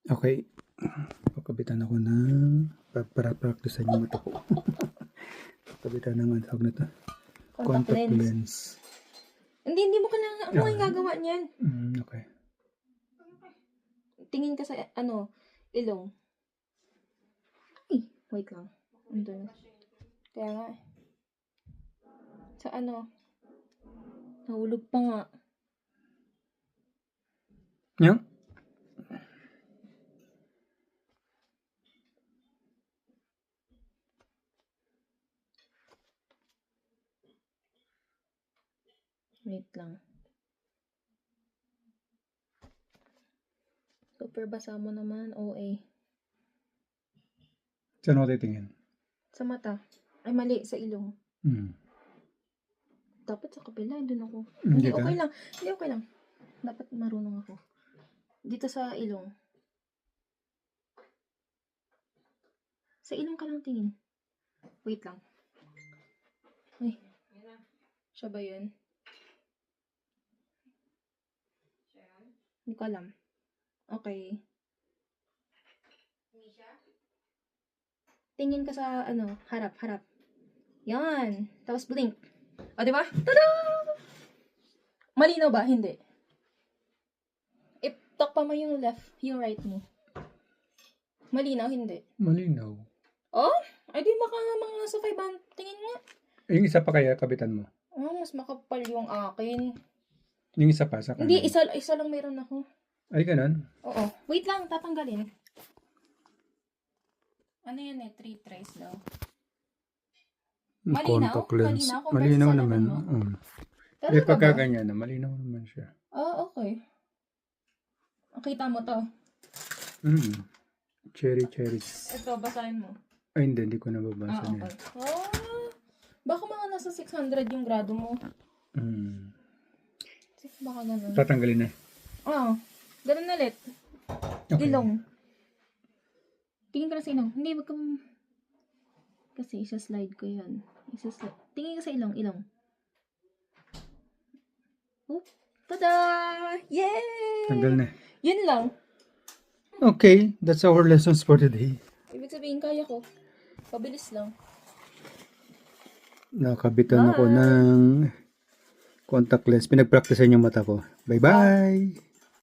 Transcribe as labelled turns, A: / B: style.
A: Okay. Pagkabitan ako ng para practicean yung mata ko. Pagkabitan ng tawag na to. Contact lens.
B: Hindi mo kailangan. Ano ang gagawa niyan?
A: Okay.
B: Tingin ka sa, ilong. Ay, wait lang. Andun. Kaya nga. Sa nahulog pa nga.
A: Yan?
B: Wait lang. Super basa mo naman, OA.
A: Saan mo titingin?
B: Sa mata. Ay, mali. Sa ilong. Dapat sa kabila. Doon ako. Hindi, okay lang. Hindi, okay lang. Dapat marunong ako. Dito sa ilong. Sa ilong ka lang tingin. Wait lang. Ay. Siya ba yun? Hindi ko alam. Okay. Tingin ka sa, harap. Yan. Tapos blink. O, diba? Tada! Malinaw ba? Hindi. Takpa mo yung yung right mo. Malinaw? Hindi.
A: Malinaw.
B: Oh? Ay, di baka nga mga nasa 500. Tingin nga.
A: Yung isa pa kaya kabitan mo?
B: Mas makapal yung akin.
A: Yung isa pa sa kanan?
B: Hindi, isa lang meron ako.
A: Ay, ganun?
B: Oo. Wait lang, tatanggalin. Ano yan 3 tries daw. Malinaw?
A: Contact lens.
B: Malinaw
A: naman. Eh, pagka ganyan na, malinaw naman siya.
B: Okay. Kita mo to.
A: Cherries.
B: Ito, basahin mo.
A: Ay, hindi ko nababasa
B: Okay.
A: niya.
B: Baka mga nasa 600 yung grado mo. Baka ganun.
A: Tatanggalin na.
B: Ganun ulit.
A: Okay.
B: Ilong. Tingin ka na sa ilong. Hindi, wag kang... Kasi isa-slide ko yan. Tingin ka sa ilong. Oh, tada! Yay!
A: Tanggal na.
B: Yun lang.
A: Okay, that's our lessons for today.
B: Ibig sabihin, kaya ko. Pabilis lang.
A: Nakabitan ako ng contact lens. Pinag-practicean yung mata ko. Bye-bye!